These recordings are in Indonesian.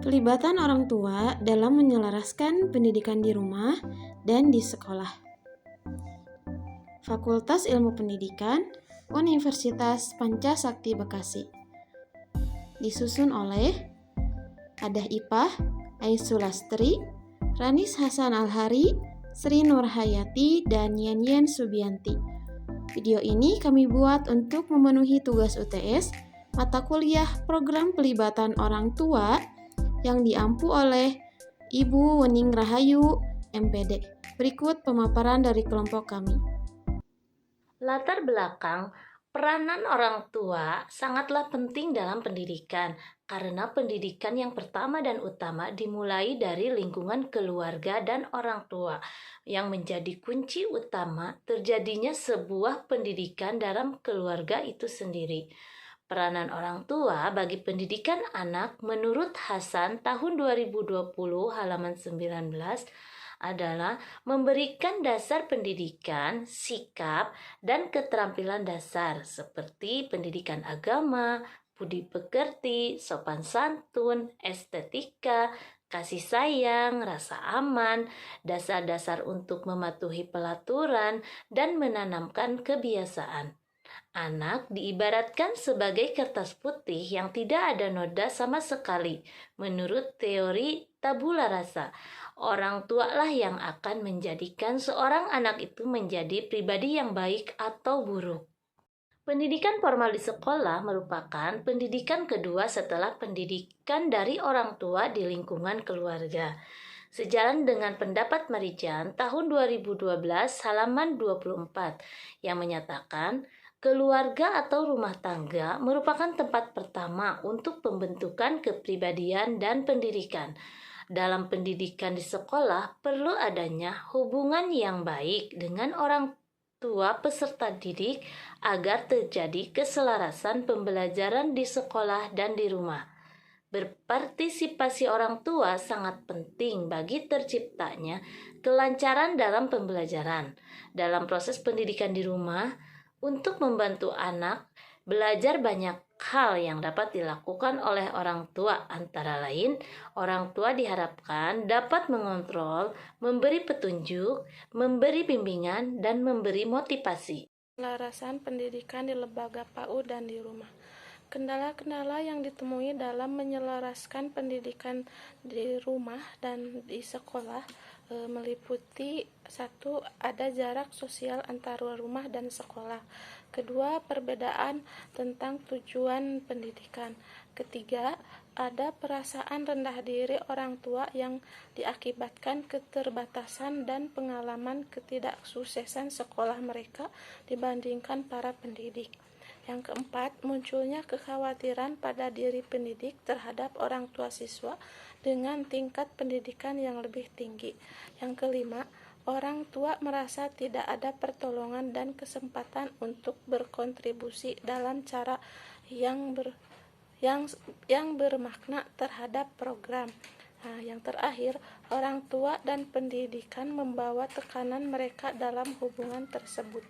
Pelibatan orang tua dalam menyelaraskan pendidikan di rumah dan di sekolah. Fakultas Ilmu Pendidikan, Universitas Pancasakti Bekasi. Disusun oleh Adah Ipah, Aisulastri, Ranis Hasan Alhari, Sri Nurhayati, dan Yen Subianti. Video ini kami buat untuk memenuhi tugas UTS mata kuliah program pelibatan orang tua yang diampu oleh Ibu Wening Rahayu, MPD. Berikut pemaparan dari kelompok kami. Latar belakang peranan orang tua sangatlah penting dalam pendidikan, karena pendidikan yang pertama dan utama dimulai dari lingkungan keluarga dan orang tua, yang menjadi kunci utama terjadinya sebuah pendidikan dalam keluarga itu sendiri. Peranan orang tua bagi pendidikan anak menurut Hasan tahun 2020 halaman 19 adalah memberikan dasar pendidikan, sikap, dan keterampilan dasar seperti pendidikan agama, budi pekerti, sopan santun, estetika, kasih sayang, rasa aman, dasar-dasar untuk mematuhi pelaturan, dan menanamkan kebiasaan. Anak diibaratkan sebagai kertas putih yang tidak ada noda sama sekali. Menurut teori tabula rasa, orang tua lah yang akan menjadikan seorang anak itu menjadi pribadi yang baik atau buruk. Pendidikan formal di sekolah merupakan pendidikan kedua setelah pendidikan dari orang tua di lingkungan keluarga. Sejalan dengan pendapat Marijan tahun 2012 halaman 24 yang menyatakan keluarga atau rumah tangga merupakan tempat pertama untuk pembentukan kepribadian dan pendidikan. Dalam pendidikan di sekolah perlu adanya hubungan yang baik dengan orang tua peserta didik agar terjadi keselarasan pembelajaran di sekolah dan di rumah. Berpartisipasi orang tua sangat penting bagi terciptanya kelancaran dalam pembelajaran. Dalam proses pendidikan di rumah, untuk membantu anak belajar banyak hal yang dapat dilakukan oleh orang tua, antara lain orang tua diharapkan dapat mengontrol, memberi petunjuk, memberi bimbingan, dan memberi motivasi. Pelarasan pendidikan di lembaga PAUD dan di rumah. Kendala-kendala yang ditemui dalam menyelaraskan pendidikan di rumah dan di sekolah meliputi: 1. Ada jarak sosial antara rumah dan sekolah. 2. Perbedaan tentang tujuan pendidikan. 3. Ada perasaan rendah diri orang tua yang diakibatkan keterbatasan dan pengalaman ketidaksuksesan sekolah mereka dibandingkan para pendidik. Yang keempat, munculnya kekhawatiran pada diri pendidik terhadap orang tua siswa dengan tingkat pendidikan yang lebih tinggi. Yang kelima, orang tua merasa tidak ada pertolongan dan kesempatan untuk berkontribusi dalam cara yang bermakna terhadap program. Yang terakhir, orang tua dan pendidikan membawa tekanan mereka dalam hubungan tersebut.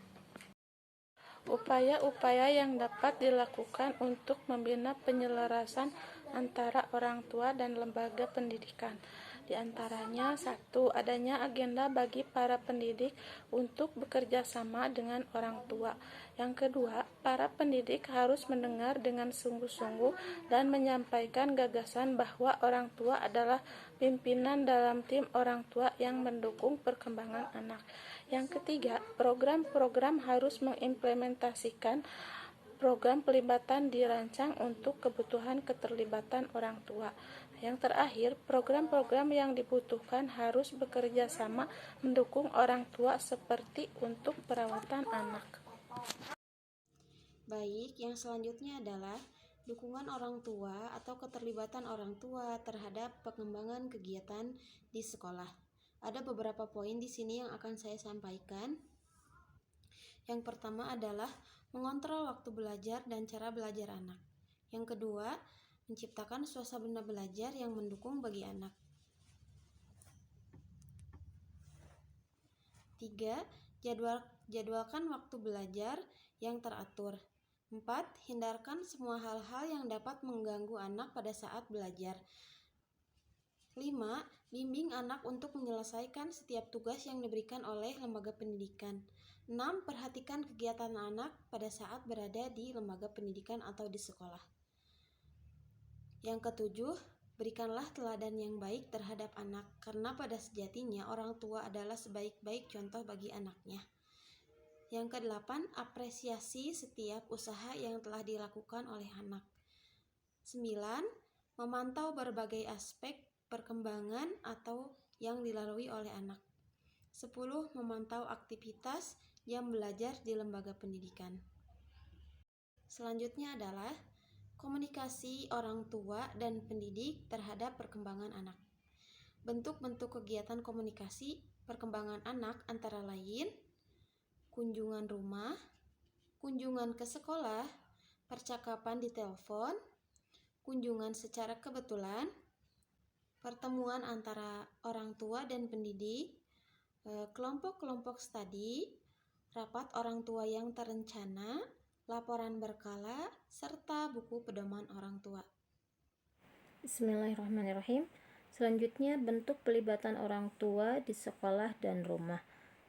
Upaya-upaya yang dapat dilakukan untuk membina penyelarasan antara orang tua dan lembaga pendidikan. Di antaranya: 1. Adanya agenda bagi para pendidik untuk bekerja sama dengan orang tua. Yang kedua, para pendidik harus mendengar dengan sungguh-sungguh dan menyampaikan gagasan bahwa orang tua adalah pimpinan dalam tim orang tua yang mendukung perkembangan anak. Yang ketiga, program-program harus mengimplementasikan program pelibatan dirancang untuk kebutuhan keterlibatan orang tua. Yang terakhir, program-program yang dibutuhkan harus bekerja sama mendukung orang tua seperti untuk perawatan anak. Baik, yang selanjutnya adalah dukungan orang tua atau keterlibatan orang tua terhadap pengembangan kegiatan di sekolah. Ada beberapa poin di sini yang akan saya sampaikan. Yang pertama adalah mengontrol waktu belajar dan cara belajar anak. Yang kedua, menciptakan suasana belajar yang mendukung bagi anak. 3. Jadwalkan waktu belajar yang teratur. 4. Hindarkan semua hal-hal yang dapat mengganggu anak pada saat belajar. 5. Bimbing anak untuk menyelesaikan setiap tugas yang diberikan oleh lembaga pendidikan. 6. Perhatikan kegiatan anak pada saat berada di lembaga pendidikan atau di sekolah. Yang ketujuh, berikanlah teladan yang baik terhadap anak, karena pada sejatinya orang tua adalah sebaik-baik contoh bagi anaknya. Yang kedelapan, apresiasi setiap usaha yang telah dilakukan oleh anak. 9. Memantau berbagai aspek perkembangan atau yang dilalui oleh anak. 10. Memantau aktivitas jam belajar di lembaga pendidikan. Selanjutnya adalah komunikasi orang tua dan pendidik terhadap perkembangan anak. Bentuk-bentuk kegiatan komunikasi perkembangan anak antara lain kunjungan rumah, kunjungan ke sekolah, percakapan di telepon, kunjungan secara kebetulan, pertemuan antara orang tua dan pendidik, kelompok-kelompok studi, rapat orang tua yang terencana, laporan berkala, serta buku pedoman orang tua. Bismillahirrahmanirrahim. Selanjutnya, bentuk pelibatan orang tua di sekolah dan rumah.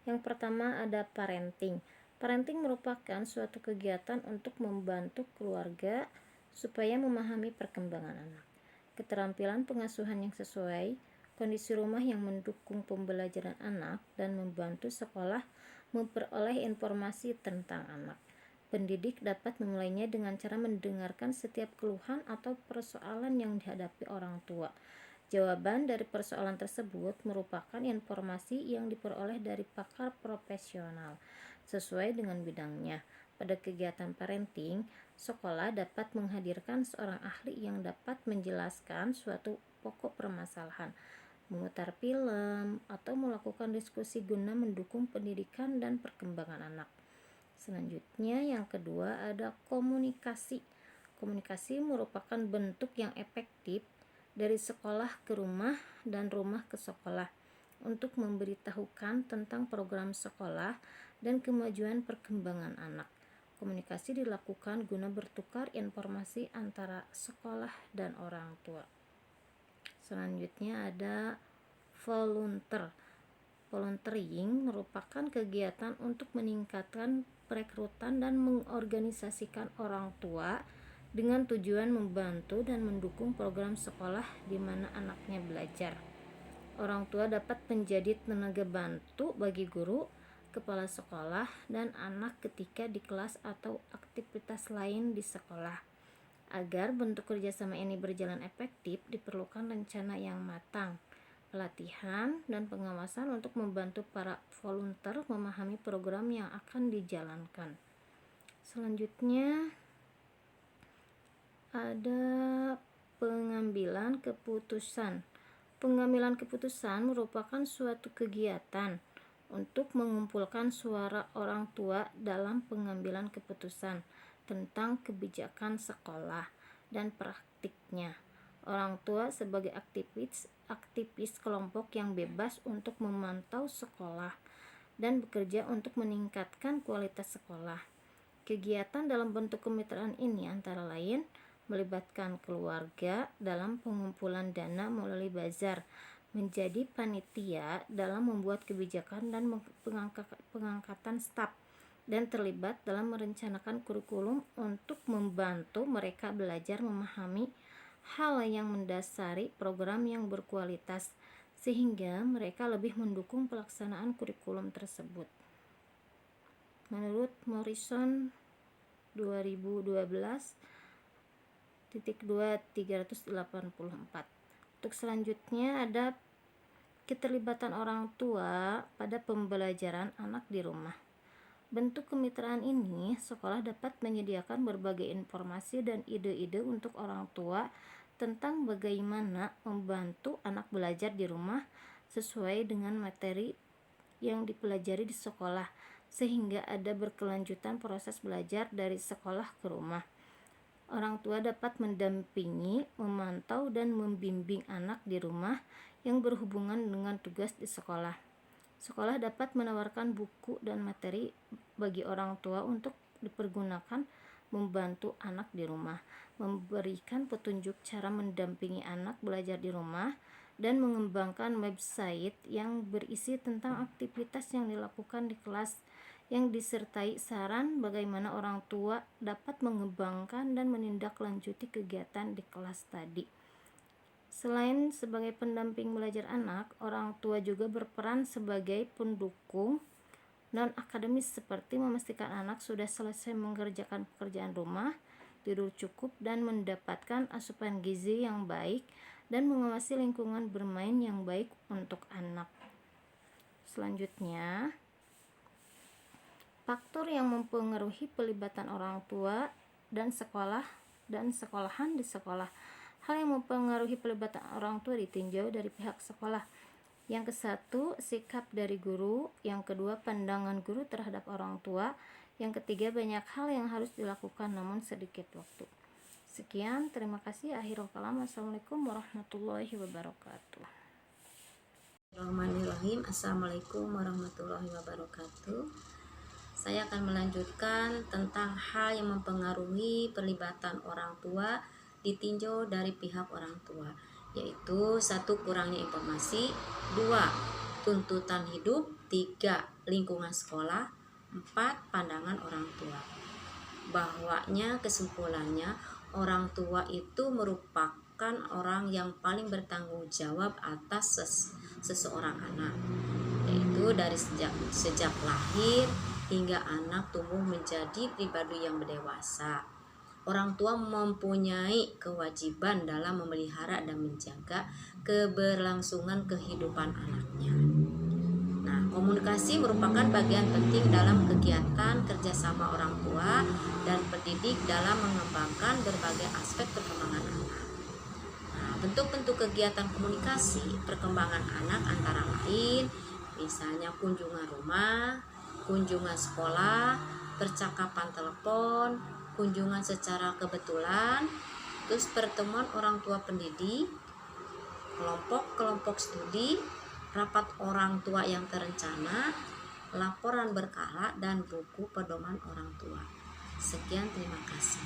Yang pertama ada parenting. Parenting merupakan suatu kegiatan untuk membantu keluarga supaya memahami perkembangan anak, keterampilan pengasuhan yang sesuai, kondisi rumah yang mendukung pembelajaran anak, dan membantu sekolah memperoleh informasi tentang anak. Pendidik dapat memulainya dengan cara mendengarkan setiap keluhan atau persoalan yang dihadapi orang tua. Jawaban dari persoalan tersebut merupakan informasi yang diperoleh dari pakar profesional sesuai dengan bidangnya. Pada kegiatan parenting, sekolah dapat menghadirkan seorang ahli yang dapat menjelaskan suatu pokok permasalahan, memutar film, atau melakukan diskusi guna mendukung pendidikan dan perkembangan anak. Selanjutnya, yang kedua ada komunikasi. Komunikasi merupakan bentuk yang efektif dari sekolah ke rumah dan rumah ke sekolah untuk memberitahukan tentang program sekolah dan kemajuan perkembangan anak. Komunikasi dilakukan guna bertukar informasi antara sekolah dan orang tua. Selanjutnya ada volunteer. Volunteering merupakan kegiatan untuk meningkatkan perekrutan dan mengorganisasikan orang tua dengan tujuan membantu dan mendukung program sekolah di mana anaknya belajar. Orang tua dapat menjadi tenaga bantu bagi guru, kepala sekolah, dan anak ketika di kelas atau aktivitas lain di sekolah. Agar bentuk kerjasama ini berjalan efektif, diperlukan rencana yang matang, pelatihan, dan pengawasan untuk membantu para volunteer memahami program yang akan dijalankan. Selanjutnya ada pengambilan keputusan. Pengambilan keputusan merupakan suatu kegiatan untuk mengumpulkan suara orang tua dalam pengambilan keputusan tentang kebijakan sekolah dan praktiknya. Orang tua sebagai aktivis kelompok yang bebas untuk memantau sekolah dan bekerja untuk meningkatkan kualitas sekolah. Kegiatan dalam bentuk kemitraan ini antara lain melibatkan keluarga dalam pengumpulan dana melalui bazar, menjadi panitia dalam membuat kebijakan dan pengangkatan staf, dan terlibat dalam merencanakan kurikulum untuk membantu mereka belajar memahami hal yang mendasari program yang berkualitas sehingga mereka lebih mendukung pelaksanaan kurikulum tersebut. Menurut Morrison 2012.2.384. Untuk selanjutnya ada keterlibatan orang tua pada pembelajaran anak di rumah. Bentuk kemitraan ini, sekolah dapat menyediakan berbagai informasi dan ide-ide untuk orang tua tentang bagaimana membantu anak belajar di rumah sesuai dengan materi yang dipelajari di sekolah, sehingga ada berkelanjutan proses belajar dari sekolah ke rumah. Orang tua dapat mendampingi, memantau, dan membimbing anak di rumah yang berhubungan dengan tugas di sekolah. Sekolah dapat menawarkan buku dan materi bagi orang tua untuk dipergunakan membantu anak di rumah, memberikan petunjuk cara mendampingi anak belajar di rumah, dan mengembangkan website yang berisi tentang aktivitas yang dilakukan di kelas yang disertai saran bagaimana orang tua dapat mengembangkan dan menindaklanjuti kegiatan di kelas tadi. Selain sebagai pendamping belajar anak, orang tua juga berperan sebagai pendukung non-akademis seperti memastikan anak sudah selesai mengerjakan pekerjaan rumah, tidur cukup, dan mendapatkan asupan gizi yang baik, dan mengawasi lingkungan bermain yang baik untuk anak. Selanjutnya, faktor yang mempengaruhi pelibatan orang tua dan sekolahan di sekolah. Hal yang mempengaruhi pelibatan orang tua ditinjau dari pihak sekolah. Yang ke-1, sikap dari guru. Yang kedua, pandangan guru terhadap orang tua. Yang ketiga, banyak hal yang harus dilakukan namun sedikit waktu. Sekian, terima kasih. Akhirul kalam. Assalamualaikum warahmatullahi wabarakatuh. Bismillahirrahmanirrahim. Assalamualaikum warahmatullahi wabarakatuh. Saya akan melanjutkan tentang hal yang mempengaruhi pelibatan orang tua ditinjau dari pihak orang tua, yaitu 1. Kurangnya informasi, 2. Tuntutan hidup, 3. Lingkungan sekolah, 4. Pandangan orang tua. Bahwanya kesimpulannya, orang tua itu merupakan orang yang paling bertanggung jawab atas seseorang anak, yaitu dari sejak lahir hingga anak tumbuh menjadi pribadi yang berdewasa. Orang tua mempunyai kewajiban dalam memelihara dan menjaga keberlangsungan kehidupan anaknya. Nah, komunikasi merupakan bagian penting dalam kegiatan kerjasama orang tua dan pendidik dalam mengembangkan berbagai aspek perkembangan anak. Nah, bentuk-bentuk kegiatan komunikasi perkembangan anak antara lain misalnya kunjungan rumah, kunjungan sekolah, percakapan telepon, kunjungan secara kebetulan, terus pertemuan orang tua pendidik, kelompok studi, rapat orang tua yang terencana, laporan berkala, dan buku pedoman orang tua. Sekian, terima kasih.